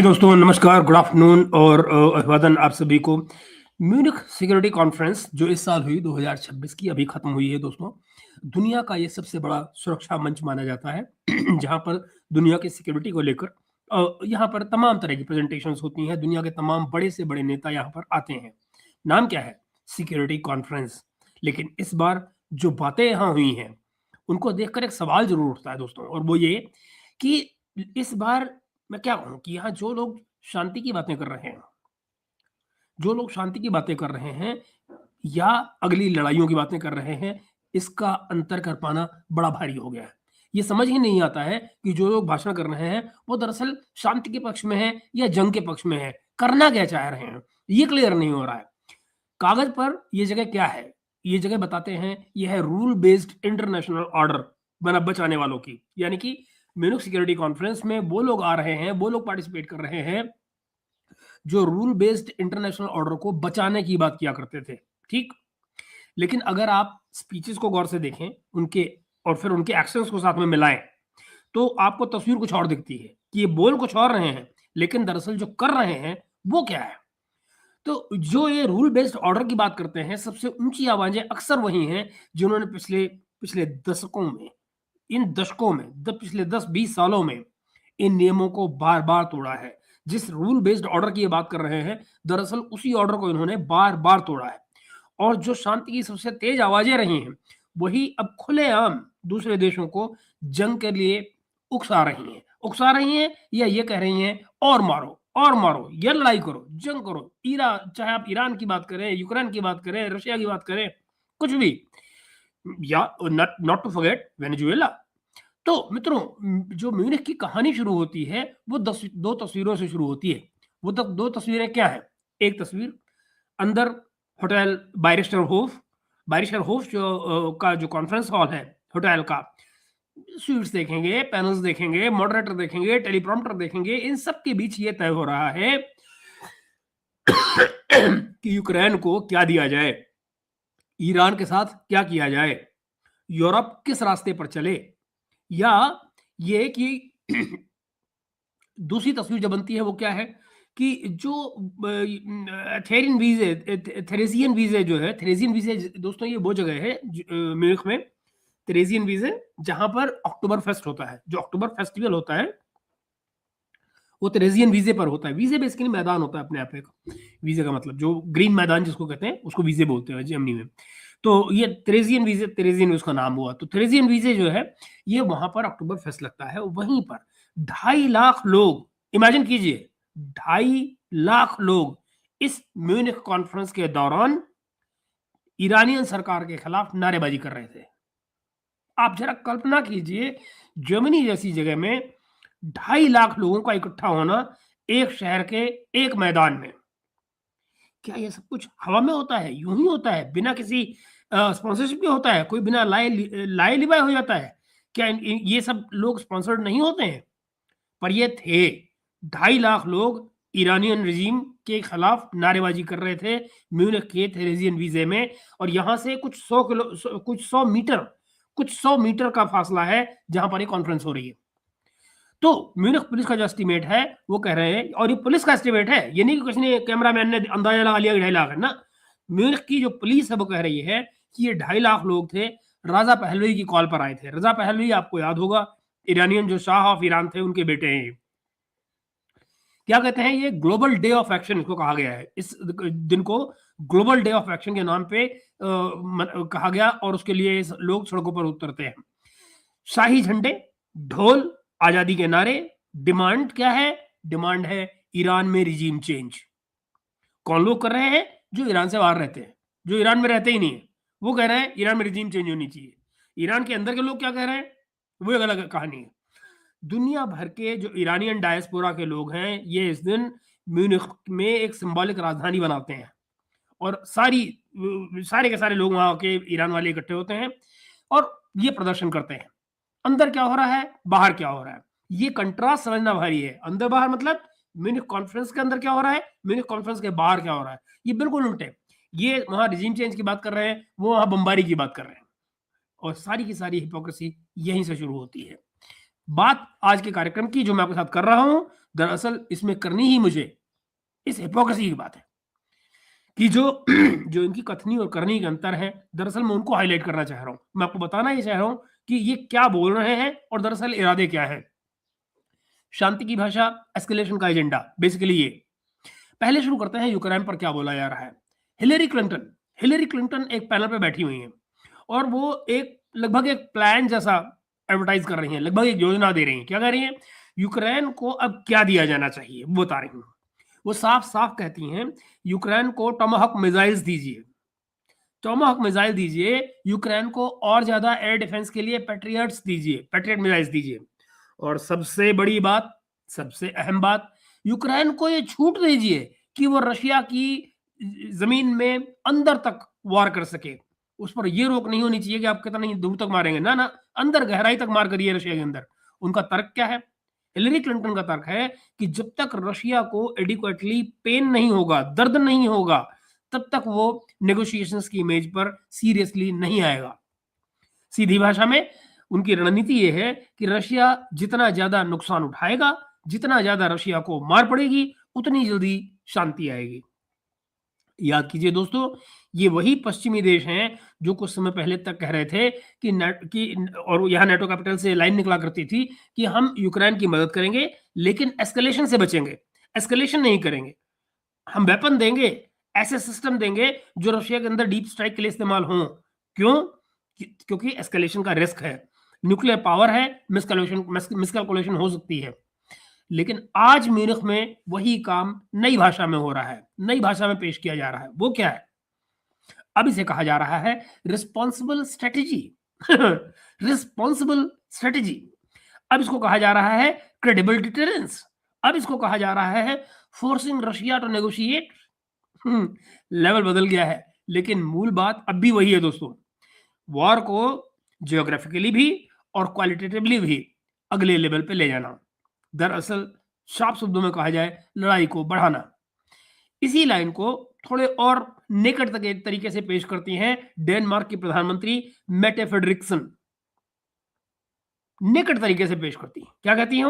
जी दोस्तों, नमस्कार, good afternoon और अभिवादन आप सभी को। म्यूनिख सिक्योरिटी कॉन्फ्रेंस जो इस साल हुई 2026 की अभी खत्म हुई है दोस्तों। दुनिया का ये सबसे बड़ा सुरक्षा मंच माना जाता है जहाँ पर दुनिया की सिक्योरिटी को लेकर यहाँ पर तमाम तरह की प्रेजेंटेशंस होती हैं। दुनिया के तमाम बड़े से बड़े नेता यहाँ पर आते हैं। नाम क्या है? Security conference. लेकिन इस बार जो बातें यहाँ हुई हैं उनको देखकर एक सवाल जरूर उठता है दोस्तों, और वो ये कि इस बार मैं क्या कहूँ कि यहाँ जो लोग शांति की बातें कर रहे हैं, जो लोग शांति की बातें कर रहे हैं या अगली लड़ाइयों की बातें कर रहे हैं, इसका अंतर कर पाना बड़ा भारी हो गया है। ये समझ ही नहीं आता है कि जो लोग भाषण कर रहे हैं, वो दरअसल शांति के पक्ष में हैं या जंग के पक्ष में हैं, करना क्या चाह रहे हैं, ये क्लियर नहीं हो रहा है। कागज़ पर ये जगह क्या है? ये जगह बताते हैं, ये है रूल बेस्ड इंटरनेशनल ऑर्डर बचाने वालों की। यानी कि म्यूनिख सिक्योरिटी कॉन्फ्रेंस में वो लोग आ रहे हैं, वो लोग पार्टिसिपेट कर रहे हैं जो रूल बेस्ड इंटरनेशनल ऑर्डर को बचाने की बात किया करते थे, ठीक? लेकिन अगर आप स्पीचेस को गौर से देखें, उनके और फिर उनके एक्शंस को साथ में मिलाएं, तो आपको तस्वीर कुछ और दिखती है कि ये बोल कुछ और रहे हैं, लेकिन दरअसल जो कर रहे हैं, वो क्या है? तो जो ये रूल बेस्ड ऑर्डर की बात करते हैं, सबसे ऊँची आवाज़ें अक्सर वही हैं, जिन्होंने पिछले पिछले दशकों में, इन दशकों में, पिछले 10-20 सालों में इन नियमों को बार-बार तोड़ा है। जिस रूल बेस्ड ऑर्डर की ये बात कर रहे हैं, दरअसल उसी ऑर्डर को इन्होंने बार-बार तोड़ा है। और जो शांति की सबसे तेज आवाज़ें रही हैं, वही अब खुलेआम दूसरे देशों को जंग के लिए उकसा रही हैं या ये कह रही हैं और मारो, ये लड़ाई करो, जंग करो। चाहे आप ईरान की बात करें, यूक्रेन की बात करें, रशिया की बात करें, कुछ भी, या not not to forget Venezuela. तो मित्रों, जो म्यूनिख की कहानी शुरू होती है, वो 2 तस्वीरों से शुरू होती है। वो 2 तस्वीरें क्या हैं? एक तस्वीर अंदर होटल बायरिस्टर होफ का जो कॉन्फ्रेंस हॉल है होटल का, स्वीट्स देखेंगे, पैनल्स देखेंगे, मॉडरेटर देखेंगे, टेलीप्रॉम्प्टर देखेंगे। इन सब के बीच ये तय हो रहा है कि यूक्रेन को क्या दिया जाए, ईरान के साथ क्या किया जाए, यूरोप किस रास्ते पर चले, या ये कि दूसरी तस्वीर जो बनती है वो क्या है कि जो थेरेसियन वीजे जो है, थेरेसियन वीजे दोस्तों, ये वो जगह है म्यूनिख में, थेरेसियन वीजे, जहां पर अक्टूबर फेस्ट होता है, जो अक्टूबर फेस्टिवल होता है वो थेरेसियन वीजे पर होता है। वीजे बेसिकली मैदान होता है अपने आप एक। वीजे का मतलब जो ग्रीन मैदान जिसको कहते हैं, उसको वीजे बोलते हैं जर्मनी में। तो ये थेरेसियन उसका नाम हुआ। तो थेरेसियन वीजे जो है, ये वहां पर अक्टूबर फेस्ट लगता है। वहीं पर 2.5 लाख लोग, इमेजिन कीजिए, 2.5 लाख लोग इस म्यूनिख कॉन्फ्रेंस के दौरान ईरानियन सरकार के खिलाफ नारेबाजी कर रहे थे। आप जरा कल्पना कीजिए, जर्मनी जैसी जगह में 2.5 लाख लोगों का इकट्ठा होना एक शहर के एक मैदान में। क्या ये सब कुछ हवा में होता है? यूं ही होता है, बिना किसी स्पॉन्सरशिप के होता है? कोई बिना लाए लिवाए हो जाता है? क्या ये सब लोग स्पॉन्सर्ड नहीं होते हैं? पर ये थे 2.5 लाख लोग ईरानियन रिजीम के खिलाफ नारेबाजी कर रहे थे म्यूनिख के थेरेसियन वीजे में। और यहाँ से कुछ 100 मीटर का फासला है जहां पर ये कॉन्फ्रेंस हो रही है। तो म्यूनिख पुलिस का जो एस्टिमेट है, वो कह रहे हैं, और ये पुलिस का एस्टिमेट है, ये नहीं कि किसी ने कैमरामैन ने अंदाजा लगा लिया कि 2.5 लाख है ना। म्यूनिख की जो पुलिस है वो कह रही है कि ये 2.5 लाख लोग थे, रजा पहलवी की कॉल पर आए थे। रजा पहलवी आपको याद होगा, ईरानियन जो शाह ऑफ ईरान थे, उनके बेटे हैं ये। क्या कहते हैं, ये ग्लोबल डे ऑफ एक्शन इसको कहा गया है। इस दिन को ग्लोबल डे ऑफ एक्शन के नाम पे कहा गया, और उसके लिए लोग सड़कों पर उतरते हैं। शाही झंडे, ढोल, आजादी के नारे। डिमांड क्या है? डिमांड है ईरान में रिजीम चेंज। कौन लोग कर रहे हैं? जो ईरान से बाहर रहते हैं, जो ईरान में रहते ही नहीं है, वो कह रहे हैं ईरान में रिजीम चेंज होनी चाहिए। ईरान के अंदर के लोग क्या कह रहे हैं, वो एक अलग कहानी है। दुनिया भर के जो ईरानियन डायस्पोरा के लोग हैं, ये इस दिन म्यूनिख में एक सिंबॉलिक राजधानी बनाते हैं, और सारे के सारे लोग वहां के ईरान वाले इकट्ठे होते हैं और ये प्रदर्शन करते हैं। अंदर क्या हो रहा है, बाहर क्या हो रहा है, ये कंट्रास्ट समझना भारी है। अंदर बाहर मतलब म्यूनिख कॉन्फ्रेंस के अंदर क्या हो रहा है, म्यूनिख कॉन्फ्रेंस के बाहर क्या हो रहा है, ये बिल्कुल उल्टे। ये वहां रिजीम चेंज की बात कर रहे हैं, वो वहां बमबारी की बात कर रहे हैं, और सारी की सारी हिपोक्रेसी यहीं से शुरू होती है। बात आज के कार्यक्रम की जो मैं आपके साथ कर रहा हूं, दरअसल इसमें करनी ही मुझे इस हिपोक्रेसी की बात है कि जो जो इनकी कथनी और करनी का अंतर है, दरअसल मैं उनको हाइलाइट करना चाह रहा हूँ। मैं आपको बताना ये चाह रहा हूँ कि ये क्या बोल रहे हैं और दरअसल इरादे क्या हैं। शांति की भाषा, एस्केलेशन का एजेंडा, बेसिकली ये। पहले शुरू करते हैं यूक्रेन पर क्या बोला जा रहा है। हिलेरी क्लिंटन हिलेरी क्लिंटन एक पैनल पे बैठी हुई हैं और वो एक लगभग एक प्लान जैसा एडवर्टाइज कर रही हैं, लगभग एक योजना दे रही हैं। क्या कह रही हैं? यूक्रेन को अब क्या दिया जाना चाहिए वो बता रही हैं। वो साफ-साफ कहती हैं, यूक्रेन को टोमाहॉक मिसाइल्स दीजिए, टोमाहॉक मिसाइल दीजिए, यूक्रेन को और ज़्यादा एयर डिफेंस के लिए पैट्रियट्स दीजिए, पैट्रियट मिसाइल्स दीजिए। और सबसे बड़ी बात, सबसे अहम बात, यूक्रेन को ये छूट दीजिए कि वो रशिया की ज़मीन में अंदर तक वार कर सके। उस पर ये रोक नहीं होनी चाहिए कि आप कितनी दूर तक मारेंगे। ना, ना, अंदर गहराई तक मार करिए रशिया के अंदर। उनका तर्क क्या है? हिलेरी क्लिंटन का तर्क है कि जब तक रशिया को एडिक्वेटली पेन नहीं होगा, दर्द नहीं होगा, तब तक वो नेगोशिएशंस की इमेज पर सीरियसली नहीं आएगा। सीधी भाषा में उनकी रणनीति ये है कि रशिया जितना ज़्यादा नुकसान उठाएगा, जितना ज़्यादा रशिया को मार पड़ेगी, उतनी जल्दी शांति आएगी। याद कीजिए दोस्तों, ये वही पश्चिमी देश हैं जो कुछ समय पहले तक कह रहे थे कि और यहाँ नाटो कैपिटल से लाइन निकला करती थी कि हम यूक्रेन की मदद करेंगे, लेकिन एस्केलेशन से बचेंगे, एस्केलेशन नहीं करेंगे। हम वेपन देंगे, ऐसे सिस्टम देंगे जो रशिया के अंदर डीप स्ट्राइक के लिए इस्तेमाल हों। क्यों? क्योंकि एस्केलेशन का रिस्क है, न्यूक्लियर पावर है, मिसकैलकुलेशन हो सकती है। लेकिन आज म्यूनिख में वही काम नई भाषा में हो रहा है, नई भाषा में पेश किया जा रहा है। वो क्या है? अब इसे कहा जा रहा है रिस्पॉन्सिबल स्ट्रेटेजी। Responsible strategy. अब इसको कहा जा रहा है क्रेडिबल डिटरेंस। अब इसको कहा जा रहा है forcing Russia to negotiate. Level बदल गया है, लेकिन मूल बात अब भी वही है दोस्तों। वॉर को जियोग्राफिकली भी और क्वालिटेटिवली भी अगले लेवल पे ले जाना। दरअसल साफ शब्दों में कहा जाए, लड़ाई को बढ़ाना। इसी लाइन को थोड़े और नेकट तरीके से पेश करती हैं डेनमार्क की प्रधानमंत्री मेटे फ्रेडरिक्सन। नेकट तरीके से पेश करती हैं। क्या कहती हैं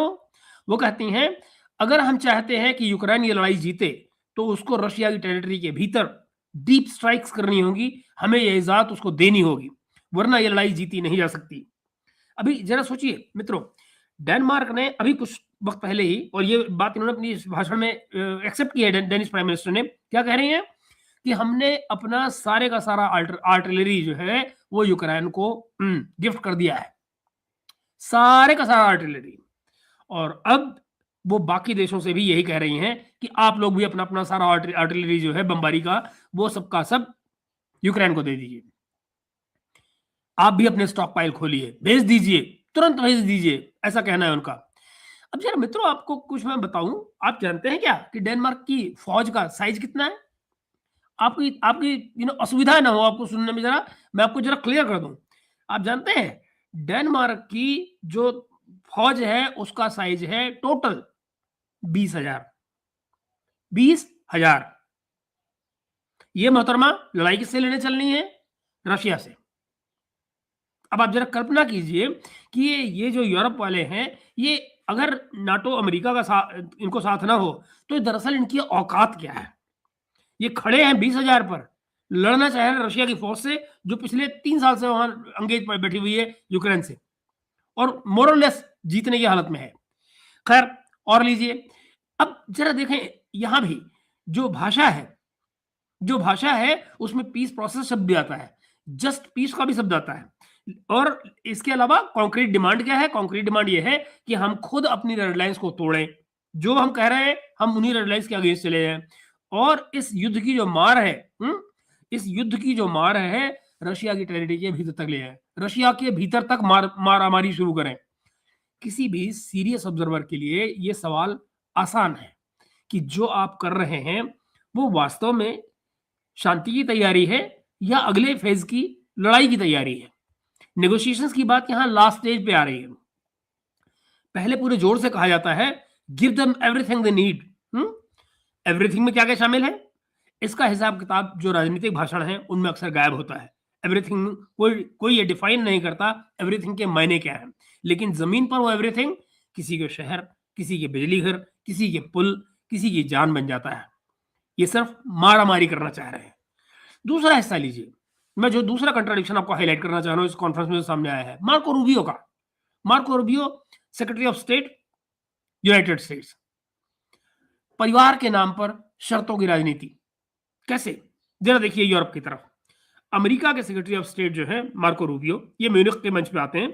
वो कहती हैं, अगर हम चाहते हैं कि यूक्रेन ये लड़ाई जीते, तो उसको रशिया की टेरिटरी के भीतर डीप स्ट्राइक्स करनी होगी, हमें ये इजाज़त उसको देनी होगी, वरना ये लड़ाई जीती नहीं जा सकती। अभी जरा सोचिए मित्रों, डेनमार्क ने अभी कुछ वक्त पहले ही, और ये बात इन्होंने अपनी इस भाषण में एक्सेप्ट की है, डेनिश प्राइम मिनिस्टर ने, क्या कह रही हैं कि हमने अपना सारे का सारा आर्टिलरी जो है वो यूक्रेन को गिफ्ट कर दिया है, सारे का सारा आर्टिलरी। और अब वो बाकी देशों से भी यही कह रही हैं कि आप लोग भी अपना अपना सारा आर्टिलरी जो है बमबारी का, वो सबका सब यूक्रेन को दे दीजिए। आप भी अपने स्टॉक पाइल खोलिए, भेज दीजिए, तुरंत भेज दीजिए, ऐसा कहना है उनका। अब जरा मित्रों आपको कुछ मैं बताऊं, आप जानते हैं क्या कि डेनमार्क की फौज का साइज कितना है? आपकी आपकी असुविधा ना हो आपको सुनने में, जरा मैं आपको जरा क्लियर कर दूं। आप जानते हैं डेनमार्क की जो फौज है उसका साइज है टोटल 20,000। 20,000। ये मोहतरमा लड़ाई किससे लेने चलनी है? रशिया से। अब आप जरा कल्पना कीजिए कि ये जो यूरोप वाले हैं, ये अगर नाटो अमेरिका का इनको साथ ना हो, तो दरअसल इनकी औकात क्या है? ये खड़े हैं 20,000 पर, लड़ना चाह रहे रशिया की फौज से, जो पिछले 3 साल से वहां अंगेज पर बैठी हुई है यूक्रेन से, और मोर और लेस जीतने की हालत में है। खैर, और लीजिए, अब जरा देखें यहां भी जो भाषा है, जो भाषा है उसमें पीस प्रोसेस शब्द भी आता है, जस्ट पीस का भी शब्द आता है। और इसके अलावा कॉन्क्रीट डिमांड क्या है? कॉन्क्रीट डिमांड ये है कि हम खुद अपनी रेड लाइंस को तोड़ें, जो हम कह रहे हैं हम उन्हीं रेड लाइंस के अगेंस्ट चले जाएं, और इस युद्ध की जो मार है, इस युद्ध की जो मार है, रशिया की टेरिटरी के भीतर तक ले जाए, रशिया के भीतर तक मारामारी शुरू करें। किसी भी सीरियस ऑब्जर्वर के लिए यह सवाल आसान है कि जो आप कर रहे हैं वो वास्तव में शांति की तैयारी है या अगले फेज की लड़ाई की तैयारी है। नेगोशिएशंस की बात यहां लास्ट स्टेज पे आ रही है। पहले पूरे जोर से कहा जाता है give them everything they need. Everything में क्या क्या शामिल है, इसका हिसाब किताब जो राजनीतिक भाषण है उनमें अक्सर गायब होता है। एवरीथिंग कोई ये डिफाइन नहीं करता एवरीथिंग के मायने क्या है, लेकिन जमीन पर वो एवरीथिंग किसी के शहर, किसी के बिजली घर, किसी के पुल, किसी की जान बन जाता है। ये सिर्फ मारामारी करना चाह रहे हैं। दूसरा हिस्सा लीजिए, मैं जो दूसरा कंट्राडिक्शन आपको हाईलाइट करना चाह रहा हूँ इस कॉन्फ्रेंस में जो सामने आया है, मार्को रूबियो का। Marco Rubio, secretary of state, United states. परिवार के नाम पर शर्तों की राजनीति कैसे? जरा देखिए यूरोप की तरफ। अमेरिका के सेक्रेटरी ऑफ स्टेट जो है मार्को रूबियो, ये म्यूनिख के मंच पे आते हैं।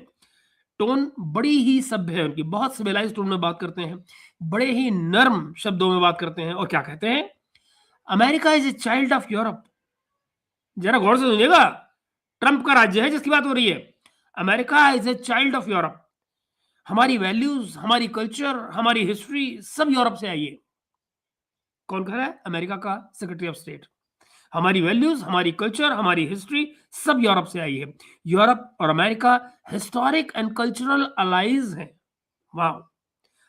टोन बड़ी ही सभ्य है उनकी, बहुत सिविलाइज्ड टोन में बात करते हैं, बड़े ही नर्म शब्दों में बात करते हैं और क्या कहते हैं? America is a child of Europe. जरा गौर से सुनिएगा, ट्रंप का राज्य है जिसकी बात हो रही है। America is a child of Europe. हमारी वैल्यूज, हमारी कल्चर, हमारी हिस्ट्री सब यूरोप से आई है। कौन कह रहा है? अमेरिका का सेक्रेटरी ऑफ स्टेट। हमारी वैल्यूज, हमारी कल्चर, हमारी हिस्ट्री सब यूरोप से आई है। यूरोप और America historic and cultural allies हैं। वाह,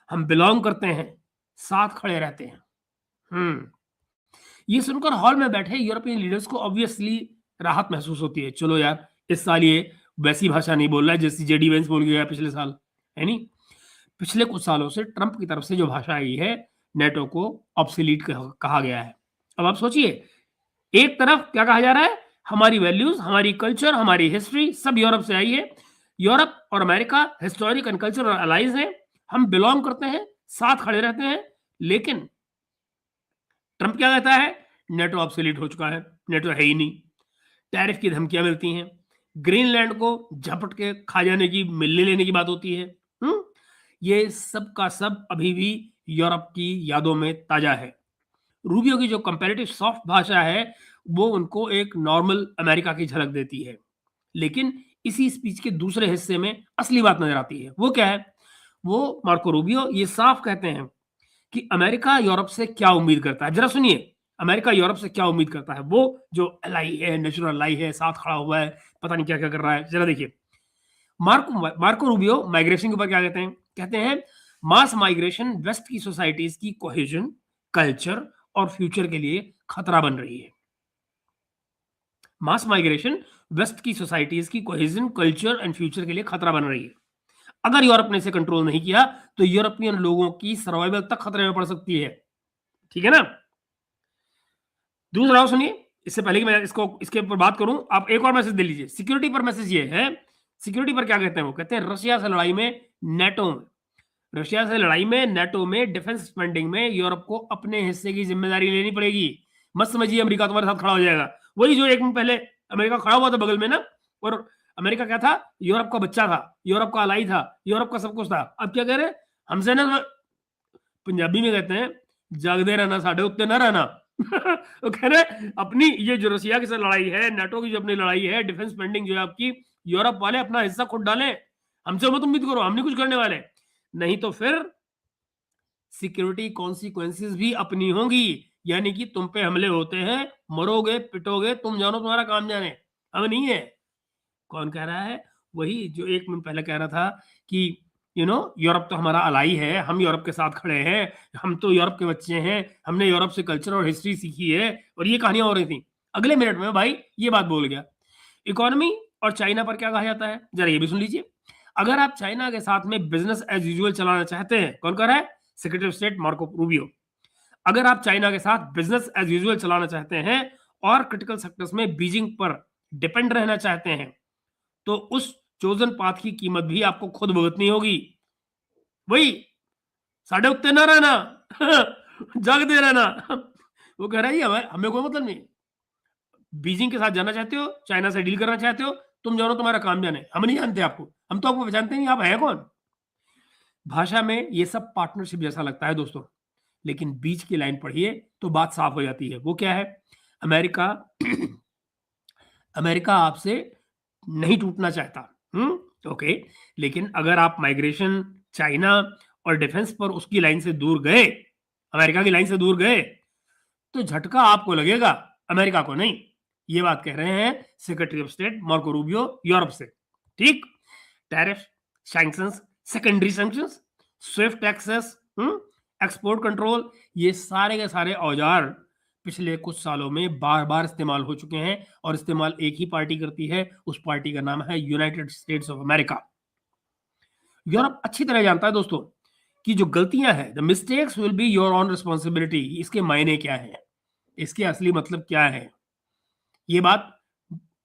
हम बिलोंग करते हैं, साथ खड़े रहते हैं। ये सुनकर हॉल में बैठे यूरोपियन लीडर्स को ऑब्वियसली राहत महसूस होती है। चलो यार, इस साल ये वैसी भाषा नहीं बोल रहा है जैसी जेडी वेंस बोल के गया पिछले साल, है नहीं? पिछले कुछ सालों से ट्रंप की तरफ से जो भाषा आई है, नेटो को ऑब्सोलीट कहा गया है। अब आप सोचिए, एक तरफ क्या कहा जा रहा है? हमारी वैल्यूज, हमारी कल्चर, हमारी हिस्ट्री सब यूरोप से आई है। यूरोप और America historic and cultural allies हैं, हम बिलोंग करते हैं, साथ खड़े रहते हैं। लेकिन ट्रंप क्या कहता है? नेटो ऑब्सोलीट हो चुका है, नेटो है ही नहीं। टैरिफ की धमकियां मिलती हैं, ग्रीनलैंड को झपट के खा जाने की, मिलने लेने की बात होती है। ये सब का सब अभी भी यूरोप की यादों में ताजा है। रूबियो की जो कंपैरेटिव सॉफ्ट भाषा है, वो उनको एक नॉर्मल अमेरिका की झलक देती है। लेकिन इसी स्पीच के दूसरे हिस्से में असली बात नजर आती है। वो क्या है? वो मार्को रूबियो ये साफ कहते हैं कि अमेरिका यूरोप से क्या उम्मीद करता है। जरा सुनिए, अमेरिका यूरोप से क्या उम्मीद करता है। वो जो एलाई है, नेचुरल एलाई है, साथ खड़ा हुआ है, पता नहीं क्या क्या कर रहा है। जरा देखिए, मार्को रूबियो माइग्रेशन के ऊपर क्या कहते हैं? कहते हैं मास माइग्रेशन वेस्ट की सोसाइटीज की कोहेजन, कल्चर और फ्यूचर के लिए खतरा बन रही है। मास माइग्रेशन वेस्ट की सोसाइटीज की कोहेजन, कल्चर एंड फ्यूचर के लिए खतरा बन रही है। अगर यूरोप ने इसे कंट्रोल नहीं किया तो यूरोपियन लोगों की सर्वाइवल तक खतरे में पड़ सकती है। ठीक है ना? दूसरा सुनिए, इससे पहले कि मैं इसके ऊपर बात करूं, आप एक और मैसेज दे लीजिए। सिक्योरिटी पर मैसेज ये है, सिक्योरिटी पर क्या कहते हैं? वो कहते हैं रशिया से लड़ाई में, नेटो में, रशिया से लड़ाई में, नेटो में, डिफेंस स्पेंडिंग में यूरोप को अपने हिस्से की जिम्मेदारी लेनी पड़ेगी। मत समझिए अमेरिका तुम्हारे साथ खड़ा हो जाएगा। वही जो एक मिनट पहले अमेरिका खड़ा हुआ था बगल में ना, और अमेरिका क्या था? यूरोप का बच्चा था, यूरोप का अलाई था, यूरोप का सब कुछ था। अब क्या कह रहे हैं? हमसे ना, पंजाबी में कहते हैं जागदे रहना, साढ़े उत्ते ना रहना। वो कह रहे अपनी ये जो रशिया के साथ लड़ाई है, नेटो की जो अपनी लड़ाई है, डिफेंस स्पेंडिंग जो है आपकी, यूरोप वाले अपना हिस्सा खुद डालें, हमसे मत उम्मीद करो, हम नहीं कुछ करने वाले। नहीं तो फिर सिक्योरिटी कॉन्सिक्वेंसेस भी अपनी होंगी, यानी कि तुम पे हमले होते हैं, मरोगे, पिटोगे, तुम जानो, तुम्हारा काम जाने, हम नहीं है। कौन कह रहा है? वही जो एक मिनट पहले कह रहा था कि यूरोप तो हमारा अलाई है, हम यूरोप के साथ खड़े हैं, हम तो यूरोप के बच्चे हैं, हमने यूरोप से कल्चर और हिस्ट्री सीखी है, और ये कहानियां हो रही थी। अगले मिनट में भाई ये बात बोल गया। इकोनॉमी और चाइना पर क्या कहा जाता है, जरा ये भी सुन लीजिए। अगर आप चाइना के साथ में बिजनेस एज यूजुअल चलाना चाहते हैं, कौन कह रहा है? Secretary of state Marco Rubio. अगर आप चाइना के साथ बिजनेस एज यूजुअल चलाना चाहते हैं और क्रिटिकल सेक्टर्स में बीजिंग पर डिपेंड रहना चाहते हैं, तो उस चोजन पाथ की कीमत भी आपको खुद भुगतनी होगी। वही साढ़े उत्ते ना रहना, जागते रहना। वो कह रहा है ये हमें कोई मतलब नहीं। बीजिंग के साथ जाना चाहते हो, चाइना से डील करना चाहते हो, तुम जानो, तुम्हारा काम जाने, हम नहीं जानते आपको, हम तो आपको पहचानते नहीं, आप है कौन? भाषा में ये सब पार्टनरशिप जैसा लगता है दोस्तों, लेकिन बीच की लाइन पढ़िए तो बात साफ हो जाती है। वो क्या है? अमेरिका अमेरिका आपसे नहीं टूटना चाहता, ओके, लेकिन अगर आप माइग्रेशन, चाइना और डिफेंस पर उसकी लाइन से दूर गए, अमेरिका की लाइन से दूर गए, तो झटका आपको लगेगा, अमेरिका को नहीं। ये बात कह रहे हैं secretary of state Marco Rubio Europe से। ठीक, tariff, sanctions, secondary sanctions, SWIFT access, export control, ये सारे के सारे औजार पिछले कुछ सालों में बार बार इस्तेमाल हो चुके हैं, और इस्तेमाल एक ही पार्टी करती है, उस पार्टी का नाम है United states of America. Europe अच्छी तरह जानता है दोस्तों कि जो गलतियां हैं, the mistakes will be your on responsibility, इसके मायने क्या है, इसके असली मतलब क्या है। ये बात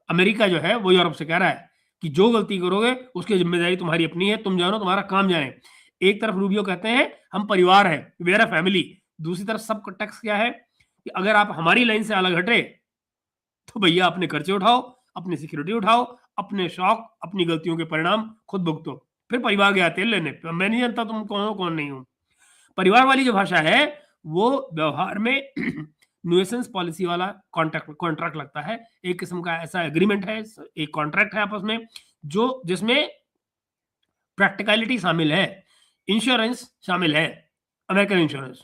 अमेरिका जो है वो यूरोप से कह रहा है कि जो गलती करोगे उसकी जिम्मेदारी तुम्हारी अपनी है, तुम जानो तुम्हारा काम जाने। एक तरफ रूबियो कहते हैं हम परिवार हैं, वी आर अ फैमिली। दूसरी तरफ सब टेक्स्ट क्या है कि अगर आप हमारी लाइन से अलग हटे तो भैया अपने खर्चे उठाओ, अपनी सिक्योरिटी उठाओ, अपने शौक, अपनी गलतियों के परिणाम खुद भुगतो। फिर परिवार गया तेल लेने, मैं नहीं जानता तुम कौन हो कौन नहीं हो। परिवार वाली जो भाषा है वो व्यवहार में न्यूसेंस पॉलिसी वाला कॉन्ट्रैक्ट कॉन्ट्रैक्ट लगता है। एक किस्म का ऐसा एग्रीमेंट है, एक कॉन्ट्रैक्ट है आपस में, जो जिसमें प्रैक्टिकलिटी शामिल है, इंश्योरेंस शामिल है, अमेरिकन इंश्योरेंस।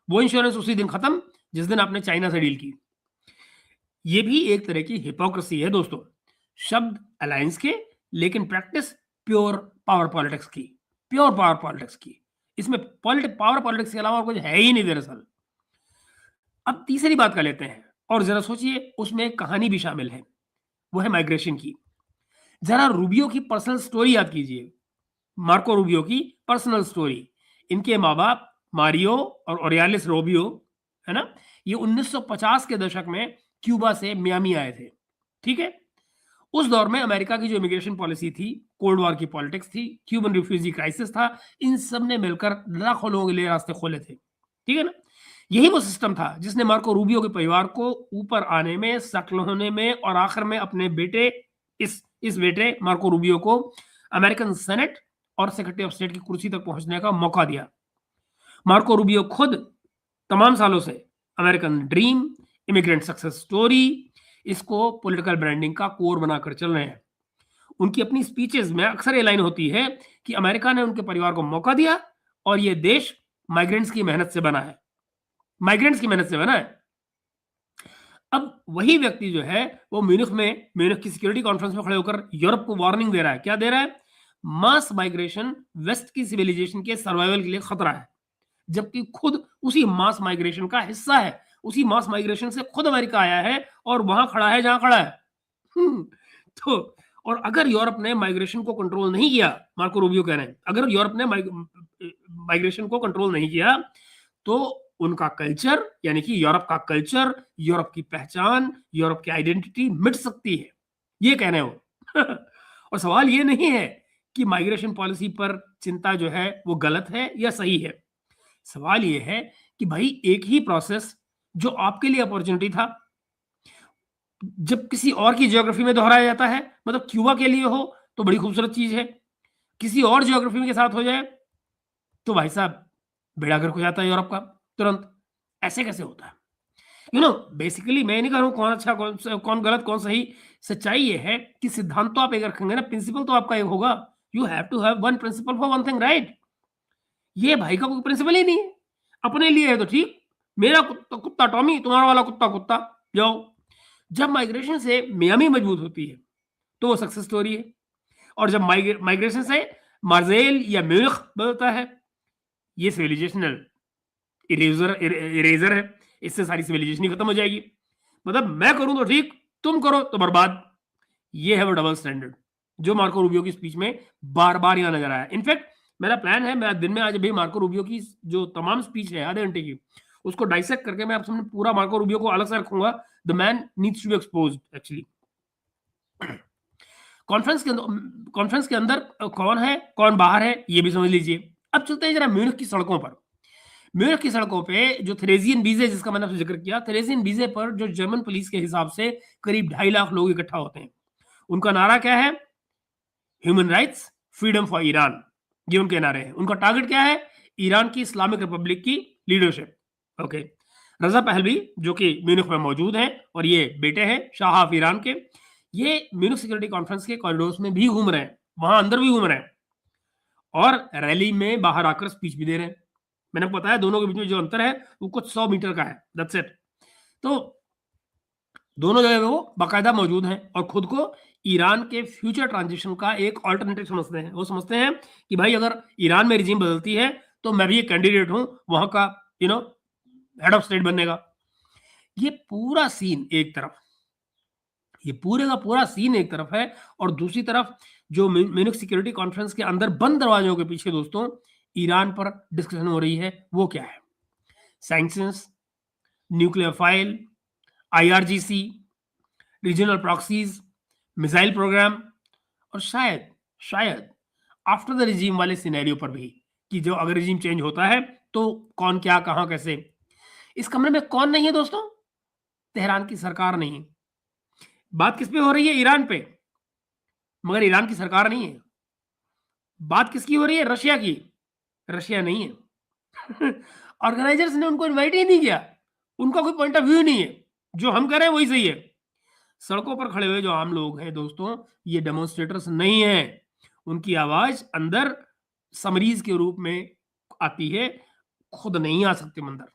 वो इंश्योरेंस उसी दिन खत्म जिस दिन आपने चाइना से डील की। ये भी एक तरह की हिपोक्रेसी है दोस्तों, शब्द अलायंस के लेकिन प्रैक्टिस प्योर पावर पॉलिटिक्स की, प्योर पावर पॉलिटिक्स की। इसमें पावर पॉलिटिक्स के अलावा कुछ है ही नहीं दरअसल। अब तीसरी बात कर लेते हैं, और जरा सोचिए उसमें एक कहानी भी शामिल है, वो है माइग्रेशन की। जरा रूबियो की पर्सनल स्टोरी याद कीजिए, मार्को रूबियो की पर्सनल स्टोरी। इनके माँ बाप मारियो और ओरियालिस रूबियो, है ना, ये 1950 के दशक में क्यूबा से मियामी आए थे। ठीक है, उस दौर में अमेरिका की जो इमिग्रेशन पॉलिसी थी, कोल्ड वॉर की पॉलिटिक्स थी, क्यूबन रिफ्यूजी क्राइसिस था, इन सब ने मिलकर लाखों लोगों के लिए रास्ते खोले थे। ठीक है ना, यही वो सिस्टम था जिसने मार्को रूबियो के परिवार को ऊपर आने में, सेटल होने में, और आखिर में अपने बेटे इस बेटे मार्को रूबियो को अमेरिकन सेनेट और सेक्रेटरी ऑफ स्टेट की कुर्सी तक पहुंचने का मौका दिया। मार्को रूबियो खुद तमाम सालों से American dream, immigrant success story, इसको पॉलिटिकल ब्रांडिंग का कोर बनाकर चल रहे हैं। उनकी अपनी स्पीचेस में अक्सर ये लाइन होती है कि अमेरिका ने उनके परिवार को मौका दिया और ये देश माइग्रेंट्स की मेहनत से बना है, माइग्रेंट्स की मेहनत से बना है। अब वही व्यक्ति जो है वो म्यूनिख की सिक्योरिटी कॉन्फ्रेंस में खड़े होकर यूरोप को वार्निंग दे रहा है। क्या दे रहा है? मास माइग्रेशन वेस्ट की सिविलाइजेशन के सर्वाइवल के लिए खतरा है, जबकि खुद उसी मास माइग्रेशन का हिस्सा है। उसी मास माइग्रेशन से खुद अमेरिका आया है और वहां खड़ा है जहां खड़ा है। तो और अगर यूरोप ने माइग्रेशन को कंट्रोल नहीं किया, मार्को रूबियो कह रहे हैं, अगर यूरोप ने माइग्रेशन को कंट्रोल नहीं किया तो उनका कल्चर, यानी कि यूरोप का कल्चर, यूरोप की पहचान, यूरोप की आइडेंटिटी मिट सकती है, ये कह रहे हो। और सवाल ये नहीं है कि माइग्रेशन पॉलिसी पर चिंता जो है वो गलत है या सही है। सवाल ये है कि भाई एक ही प्रोसेस जो आपके लिए अपॉर्चुनिटी था, जब किसी और की ज्योग्राफी में दोहराया जाता है, मतलब क्यूबा के लिए हो तो बड़ी खूबसूरत चीज है, किसी और ज्योग्राफी के साथ हो जाए तो भाई साहब बेड़ा गर्क हो जाता है यूरोप का तुरंत। ऐसे कैसे होता है? बेसिकली मैं नहीं कह रहा हूं कौन अच्छा कौन गलत कौन सही। सच्चाई ये है कि सिद्धांत तो आप एक रखेंगे ना, प्रिंसिपल तो आपका एक होगा। You have to have one principle for one thing, right? ये भाई का कोई प्रिंसिपल ही नहीं है। अपने लिए है तो ठीक, मेरा कुत्ता कुत्ता टॉमी, तुम्हारा वाला कुत्ता कुत्ता, जाओ। जब माइग्रेशन से मियामी मजबूत होती है तो वो सक्सेस स्टोरी है, और जब माइग्रेशन से मार्सेल या म्यूनिख बदलता है, ये सिविलाइजेशनल इरेजर है। इससे सारी सिविलाइजेशन ही खत्म हो जाएगी। मतलब मैं करूं तो ठीक, तुम करो तो बर्बाद। ये है वो डबल स्टैंडर्ड जो मार्को रूबियो की स्पीच में बार बार यहां नजर आया। इनफैक्ट मेरा प्लान है, मैं दिन में आज भी मार्को रूबियो की जो तमाम स्पीच है आधे घंटे की, उसको डाइसेक्ट करके मैं आप सामने पूरा मार्को रूबियो को अलग से रखूंगा। The man needs to be exposed actually. Conference के अंदर कौन है कौन बाहर है ये भी समझ लीजिए। अब चलते हैं जरा म्यूनिख की सड़कों पर। म्यूनिख की सड़कों पे जो थ्रेजियन बीजे, जिसका मैंने आपसे जिक्र किया, थ्रेजियन बीजे पर जो जर्मन पुलिस के हिसाब से करीब 2.5 लाख लोग इकट्ठा होते हैं। उनका नारा क्या है? Human rights, freedom for Iran, ये उनके नारे हैं। उनका टारगेट क्या है? ईरान की इस्लामिक रिपब्लिक की लीडरशिप। ओके, रजा पहलवी जो कि म्यूनिख में मौजूद हैं और ये बेटे हैं शाह ऑफ ईरान के, ये म्यूनिख सिक्योरिटी कॉन्फ्रेंस के कॉरिडोर्स में भी घूम रहे हैं, वहां अंदर भी घूम रहे हैं, और रैली में बाहर आकर स्पीच भी दे रहे हैं। मैंने आपको बताया दोनों के बीच में जो अंतर है वो कुछ 100 मीटर का है, दैट्स इट। तो दोनों जगह वो बाकायदा मौजूद हैं और खुद को ईरान के फ्यूचर ट्रांजिशन का एक ऑल्टरनेटिव समझते हैं। वो समझते हैं कि भाई अगर ईरान में रिजीम बदलती है तो मैं भी एक कैंडिडेट हूं वहां का हेड ऑफ स्टेट बनने का। ये पूरा सीन एक तरफ, ये पूरे का पूरा सीन एक तरफ है, और दूसरी तरफ जो म्यूनिख सिक्योरिटी कॉन्फ्रेंस के अंदर बंद दरवाजों के पीछे दोस्तों ईरान पर डिस्कशन हो रही है, वो क्या है? Sanctions, nuclear file, IRGC, regional proxies, missile program और शायद शायद आफ्टर द रिजीम वाले सिनेरियो पर भी, कि जो अगर रिजीम चेंज होता है तो कौन क्या कहाँ कैसे। इस कमरे में कौन नहीं है दोस्तों? तेहरान की सरकार नहीं है। बात किस पे हो रही है? ईरान पे। मगर ईरान की सरकार नहीं है। बात किसकी हो रही है? रशिया की। रशिया नहीं है। ऑर्गेनाइजर्स ने उनको इनवाइट ही नहीं किया। उनका कोई पॉइंट ऑफ व्यू नहीं है। जो हम कह रहे हैं वही सही है। सड़कों पर खड़े हुए जो आम लोग हैं दोस्तों, ये डेमोन्स्ट्रेटर्स नहीं है। उनकी आवाज अंदर समरीज के रूप में आती है, खुद नहीं आ सकते मंदिर।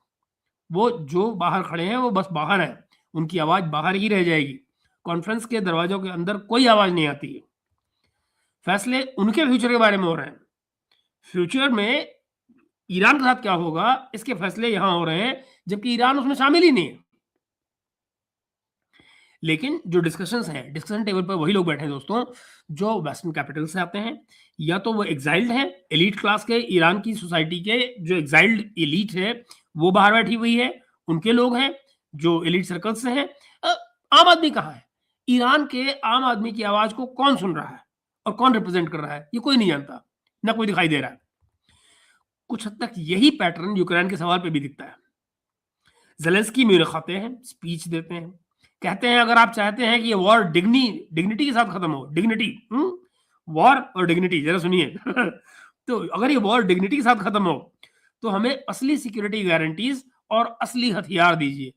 वो जो बाहर खड़े हैं वो बस बाहर है, उनकी आवाज बाहर ही रह जाएगी। कॉन्फ्रेंस के दरवाजों के अंदर कोई आवाज नहीं आती है। फैसले उनके फ्यूचर के बारे में हो रहे हैं। फ्यूचर में ईरान के साथ क्या होगा, इसके फैसले यहां हो रहे हैं, जबकि ईरान उसमें शामिल ही नहीं है। लेकिन जो डिस्कशंस हैं, डिस्कशन टेबल पर वही लोग बैठे हैं दोस्तों, जो वेस्टर्न कैपिटल से आते हैं, या तो वो एग्जाइल्ड हैं, एलीट क्लास के, ईरान की सोसाइटी के जो एग्जाइल्ड एलीट है वो बाहर बैठी हुई है, उनके लोग हैं जो एलीट सर्कल से हैं। आम आदमी कहाँ है? ईरान के आम आदमी की आवाज को कौन सुन रहा है और कौन रिप्रेजेंट कर रहा है, ये कोई नहीं जानता, ना कोई दिखाई दे रहा है। कुछ हद तक यही पैटर्न यूक्रेन के सवाल पे भी दिखता है। ज़ेलेंस्की म्यूनिख आते हैं, स्पीच देते हैं, कहते हैं अगर आप चाहते हैं कि ये वॉर डिग्निटी के साथ खत्म हो, डिग्निटी, वॉर और डिग्निटी, जरा सुनिए। तो अगर ये वॉर डिग्निटी के साथ खत्म हो तो हमें असली सिक्योरिटी गारंटीज और असली हथियार दीजिए।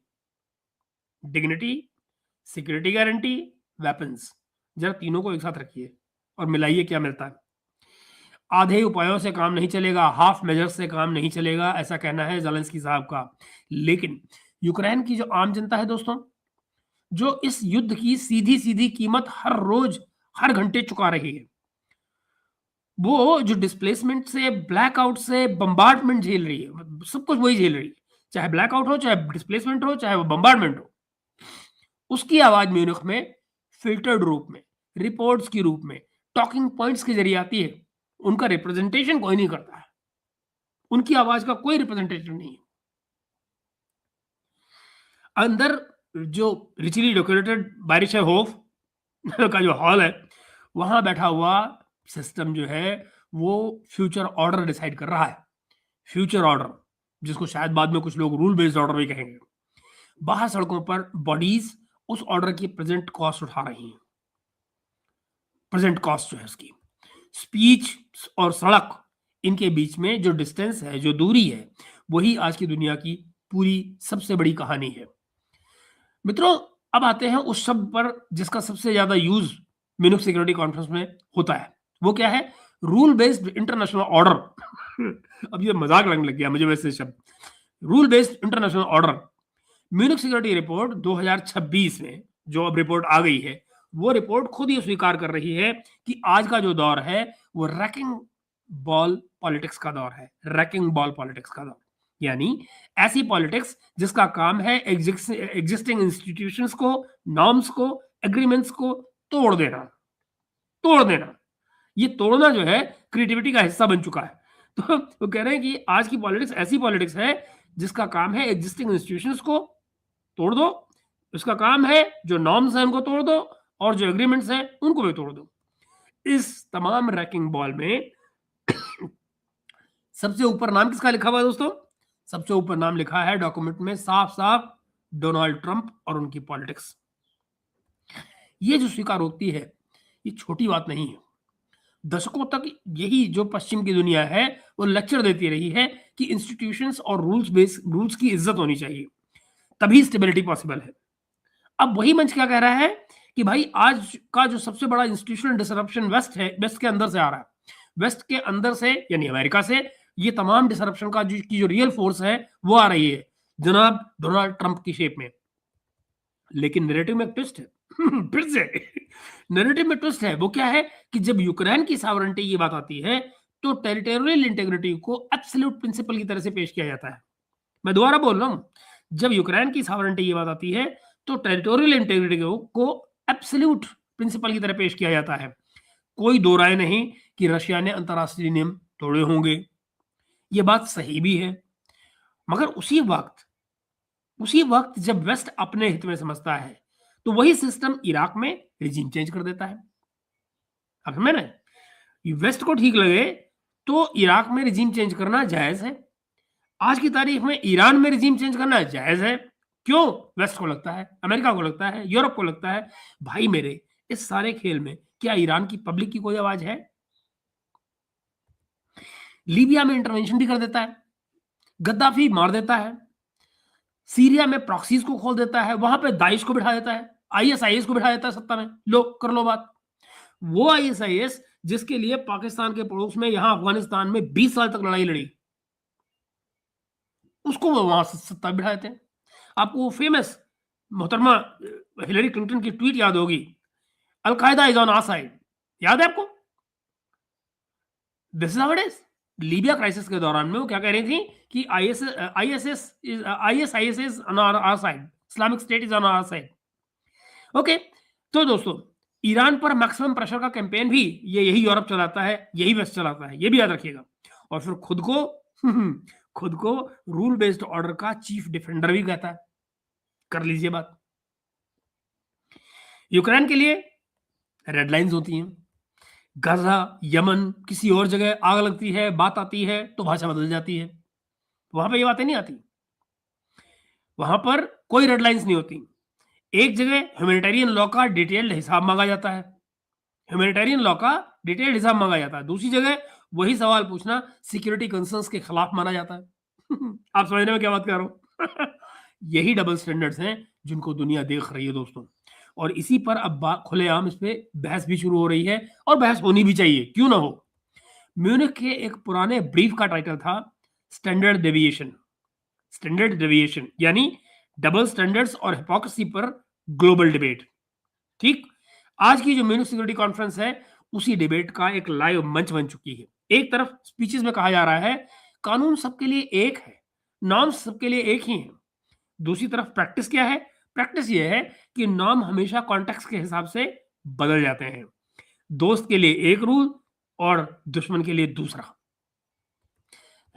डिग्निटी, सिक्योरिटी गारंटी, वेपन्स, जरा तीनों को एक साथ रखिए और मिलाइए क्या मिलता है। आधे उपायों से काम नहीं चलेगा, हाफ मेजर से काम नहीं चलेगा, ऐसा कहना है ज़ेलेंस्की साहब का। लेकिन यूक्रेन की जो आम जनता है दोस्तों, जो इस युद्ध की सीधी-सीधी कीमत हर रोज, हर घंटे चुका रही है, वो जो डिस्प्लेसमेंट से, ब्लैकआउट से, बम्बार्डमेंट झेल रही है, सब कुछ वही झेल रही है। चाहे ब्लैकआउट हो, चाहे डिस्प्लेसमेंट हो, चाहे वो बम्बार्डमेंट हो। उसकी आवाज म्यूनिख में फिल्टर्ड रूप में, रिपोर्ट्स के रूप में, टॉकिंग पॉइंट्स के जरिए आती है। उनका रिप्रेजेंटेशन कोई नहीं करता है। उनकी आवाज का कोई रिप्रेजेंटेशन नहीं है। अंदर जो रिचली डेकोरेटेड बारिश होफ का जो हॉल है, वहां बैठा हुआ सिस्टम जो है वो फ्यूचर ऑर्डर डिसाइड कर रहा है। फ्यूचर ऑर्डर, जिसको शायद बाद में कुछ लोग रूल बेस्ड ऑर्डर भी कहेंगे। बाहर सड़कों पर बॉडीज उस ऑर्डर की प्रेजेंट कॉस्ट उठा रही हैं। प्रेजेंट कॉस्ट जो है उसकी, स्पीच और सड़क, इनके बीच में जो डिस्टेंस है, जो दूरी है, वही आज की दुनिया की पूरी सबसे बड़ी कहानी है। मित्रों, अब आते हैं उस शब्द पर जिसका सबसे ज्यादा यूज म्यूनिख सिक्योरिटी कॉन्फ्रेंस में होता है। वो क्या है? Rule based international order. अब ये मजाक लगने लग गया मुझे वैसे शब्द, rule based international order. Munich security report 2026 में जो अब रिपोर्ट आ गई है, वो रिपोर्ट खुद ही स्वीकार कर रही है कि आज का जो दौर है वो रैकिंग बॉल पॉलिटिक्स का दौर है। रैकिंग बॉल पॉलिटिक्स का दौर, यानी ऐसी पॉलिटिक्स जिसका काम है एग्जिस्टिंग इंस्टीट्यूशंस को, नॉर्म्स को, एग्रीमेंट्स को तोड़ देना। तोड़ देना, ये तोड़ना जो है क्रिएटिविटी का हिस्सा बन चुका है। तो वो कह रहे हैं कि आज की पॉलिटिक्स ऐसी पॉलिटिक्स है जिसका काम है एग्जिस्टिंग इंस्टीट्यूशंस को तोड़ दो, उसका काम है जो नॉर्म्स हैं उनको तोड़ दो, और जो एग्रीमेंट्स हैं उनको भी तोड़ दो। इस तमाम रैकिंग बॉल में सबसे ऊपर नाम किसका लिखा हुआ है दोस्तों? सबसे ऊपर नाम लिखा है डॉक्यूमेंट में साफ साफ, डोनाल्ड ट्रंप और उनकी पॉलिटिक्स। ये जो स्वीकारोक्ति है, ये छोटी बात नहीं है। दशकों तक यही जो पश्चिम की दुनिया है वो लेक्चर देती रही है कि इंस्टीट्यूशंस और रूल्स की इज्जत होनी चाहिए, तभी स्टेबिलिटी पॉसिबल है। अब वही मंच क्या कह रहा है कि भाई आज का जो सबसे बड़ा इंस्टीट्यूशनल डिसरप्शन वेस्ट है, वेस्ट के अंदर से आ रहा है। वेस्ट के अंदर से यानी अमेरिका से ये तमाम डिसरप्शन का जो रियल फोर्स है वो आ रही है जनाब डोनाल्ड ट्रंप की शेप में। लेकिन नैरेटिव में ट्विस्ट है। फिर से नैरेटिव में ट्विस्ट है। वो क्या है कि जब यूक्रेन की सॉवरेनिटी की बात आती है तो टेरिटोरियल इंटीग्रिटी को एब्सोल्यूट प्रिंसिपल की तरह से पेश किया जाता है। मैं दोबारा बोल रहा हूं, जब यूक्रेन की सॉवरेनिटी की बात आती है तो टेरिटोरियल इंटीग्रिटी को एब्सोल्यूट प्रिंसिपल की तरह पेश किया जाता है। कोई दो राय नहीं कि रशिया ने अंतर्राष्ट्रीय नियम तोड़े होंगे, ये बात सही भी है, मगर उसी वक्त जब वेस्ट अपने हित में समझता है, तो वही सिस्टम इराक में रिजीम चेंज कर देता है। आप समझे ना? ये वेस्ट को ठीक लगे तो इराक में रिजीम चेंज करना जायज़ है। आज की तारीख में ईरान में रिजीम चेंज करना जायज़ है। क्यों? वेस्ट को लगता है, अमेरिका को लगता है, यूरोप को लगता है, भाई मेरे इस सारे खेल में क्या ईरान की पब्लिक की कोई आवाज़ है? लीबिया में इंटरवेंशन भी कर देता है, गद्दाफी मार देता है, सीरिया में प्रॉक्सीज़ को खोल देता है, वहाँ पे दाइश को बिठा देता है, आईएसआईएस को बिठा देता है सत्ता में, लो कर लो बात। वो आईएसआईएस जिसके लिए पाकिस्तान के पड़ोस में यहाँ अफगानिस्तान में 20 साल तक लड़ाई लड़ी, उसको वो वहाँ से सत्ता बिठा देते हैं। आपको वो फेमस मोहतरमा हिलरी क्लिंटन की ट्वीट याद होगी, al Qaeda is on our side, याद है आपको? This is how it is. Libya crisis के दौरान में वो क्या कह रही थी कि ISIS is on our side, Islamic State is on our side. Okay, तो दोस्तों ईरान पर मैक्सिमम प्रेशर का कैंपेन भी यही यूरोप चलाता है, यही वेस्ट चलाता है, ये भी याद रखिएगा। और फिर खुद को रूल बेस्ड ऑर्डर का चीफ डिफेंडर भी कहता है। कर लीजिए बात। यूक्रेन के लिए रेड लाइंस होती हैं। गाजा, यमन, किसी और जगह आग लगती है, बात आती है तो भाषा बदल जाती है। वहां पे ये बातें नहीं आती, वहां पर कोई रेड लाइंस नहीं होती। एक जगह ह्यूमैनिटेरियन लॉ का डिटेल्ड हिसाब मांगा जाता है, ह्यूमैनिटेरियन लॉ का डिटेल्ड हिसाब मांगा जाता है। दूसरी जगह वही सवाल पूछना सिक्योरिटी कंसर्न्स के खिलाफ माना जाता है। आप समझने में क्या बात कर रहा हूं? यही डबल स्टैंडर्ड्स हैं जिनको दुनिया देख रही है दोस्तों, और इसी पर अब खुलेआम इस पे बहस भी शुरू हो रही है, और बहस होनी भी चाहिए, क्यों ना हो। म्यूनिख के एक पुराने ब्रीफ का टाइटल था स्टैंडर्ड डेविएशन। स्टैंडर्ड डेविएशन यानी डबल स्टैंडर्ड्स और हिपोक्रेसी पर ग्लोबल डिबेट। ठीक, आज की जो म्यूनिख सिक्योरिटी कॉन्फ्रेंस है उसी डिबेट का एक लाइव मंच बन चुकी है। एक तरफ स्पीचेस में कहा जा रहा है कानून सबके लिए एक है, नॉर्म्स सबके लिए एक ही हैं। दूसरी तरफ प्रैक्टिस क्या है? प्रैक्टिस ये है कि नॉर्म हमेशा कॉन्टेक्स्ट के हिसाब से बदल जाते हैं। दोस्त के लिए एक रूल और दुश्मन के लिए दूसरा।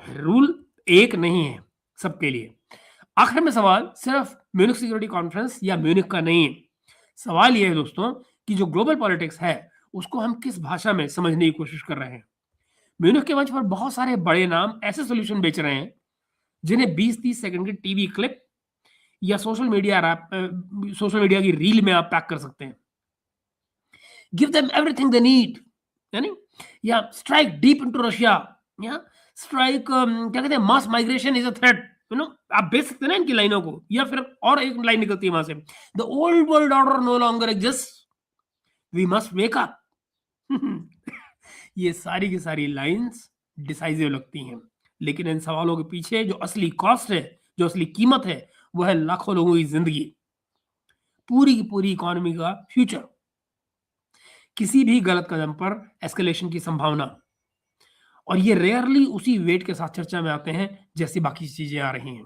रूल एक नहीं है सबके लिए। आखिर में सवाल सिर्फ म्यूनिख सिक्योरिटी कॉन्फ्रेंस या म्यूनिख का नहीं है। सवाल यह है दोस्तों कि जो ग्लोबल पॉलिटिक्स है उसको हम किस भाषा में समझने की कोशिश कर रहे हैं। म्यूनिख के मंच पर बहुत सारे बड़े नाम ऐसे सॉल्यूशन बेच रहे हैं जिन्हें 20-30 सेकंड की टीवी क्लिप या सोशल मीडिया की रील में आप पैक कर सकते हैं। Give them everything they need, यानी या स्ट्राइक डीप इनटू रशिया, या स्ट्राइक क्या कहते हैं, मास माइग्रेशन इज अ थ्रेट, आप बेच सकते हैं ना इनकी लाइनों को। या फिर और एक लाइन निकलती है वहां से, the old world order no longer exist, we must wake up. ये सारी की सारी लाइंस डिसाइसिव लगती हैं, लेकिन इन सवालों के पीछे जो असली कॉस्ट है, जो असली कीमत है, वो है लाखों लोगों की जिंदगी, पूरी की पूरी इकोनॉमी का फ्यूचर। किसी भी गलत कदम पर एस्केलेशन की संभावना, और ये रेयरली उसी वेट के साथ चर्चा में आते हैं जैसी बाकी चीजें आ रही हैं।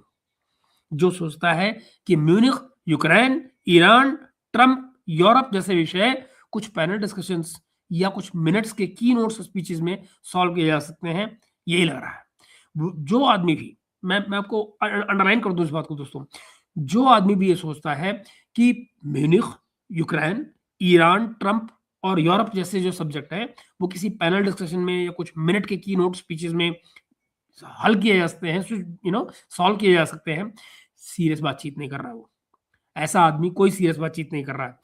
जो सोचता है कि Munich, Ukraine, Iran, Trump, Europe जैसे विषय कुछ पैनल डिस्कशंस या कुछ मिनट्स के की नोट्स स्पीचेस में सॉल्व किए जा सकते हैं, यही लग रहा है। जो आदमी भी, मैं आपको अंडरलाइन कर दूं इस बात को दोस्तों, जो आदमी भी ये सोचता है कि म्यूनिख, यूक्रेन, ईरान, ट्रंप और यूरोप जैसे जो सब्जेक्ट है वो किसी पैनल डिस्कशन में या कुछ मिनट के की नोट स्पीचेस में हल किए जा सकते हैं, सॉल्व किए जा सकते हैं, सीरियस बातचीत नहीं कर रहा है वो। ऐसा आदमी कोई सीरियस बातचीत नहीं कर रहा है।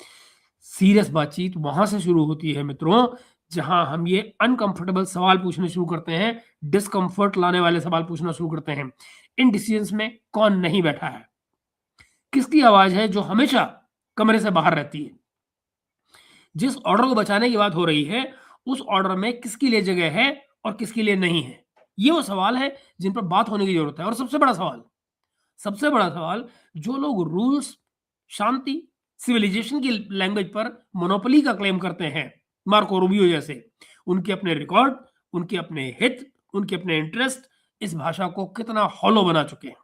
सीरियस बातचीत वहां से शुरू होती है मित्रों जहां हम ये अनकंफर्टेबल सवाल पूछने शुरू करते हैं, डिस्कंफर्ट लाने वाले सवाल पूछना शुरू करते हैं। इन डिसीजंस में कौन नहीं बैठा है, किसकी आवाज है जो हमेशा कमरे से बाहर रहती है, जिस ऑर्डर को बचाने की बात हो रही है उस ऑर्डर में किसके लिए जगह है और किसके लिए नहीं है। ये वो सवाल है जिन पर बात होने की जरूरत है। और सबसे बड़ा सवाल, जो लोग रूल्स, शांति, सिविलाइजेशन की लैंग्वेज पर मोनोपोली का क्लेम करते हैं, मार्को रूबियो जैसे, उनके अपने रिकॉर्ड, उनके अपने हित, उनके अपने इंटरेस्ट इस भाषा को कितना हॉलो बना चुके हैं।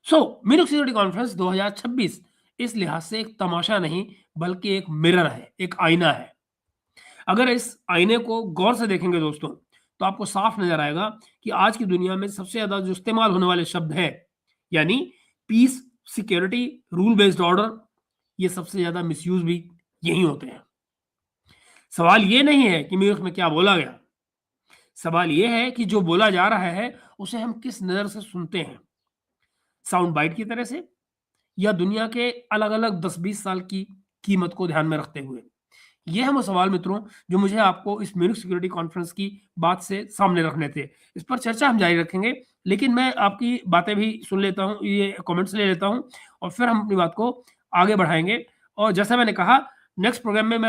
म्यूनिख सिक्योरिटी कॉन्फ्रेंस 2026 इस लिहाज से एक तमाशा नहीं बल्कि एक मिरर है, एक आईना है। अगर इस आईने को गौर से देखेंगे दोस्तों तो आपको साफ नज़र आएगा कि आज की दुनिया में सबसे ज़्यादा जो इस्तेमाल होने वाले शब्द हैं, यानी peace, security, rule based order, ये सबसे ज़्यादा मिसयूज़ भी यही होते हैं। सवाल ये नहीं है कि म्यूनिख में क्या बोला गया, सवाल ये है कि जो बोला जा रहा है, उसे हम किस नज़र से सुनते हैं। साउंड बाइट की तरह से या दुनिया के अलग-अलग 10-20 साल की कीमत को ध्यान में रखते हुए? ये हैं वो सवाल मित्रों, जो मुझे आपको इस म्यूनिख सिक्योरिटी कॉन्फ्रेंस की बात से सामने रखने थे। इस पर चर्चा हम जारी रखेंगे, लेकिन मैं आपकी बातें भी सुन लेता हूँ, ये कमेंट्स ले लेता हूँ और फिर हम अपनी बात को आगे बढ़ाएँगे। और जैसा मैंने कहा, नेक्स्ट प्रोग्राम में मैं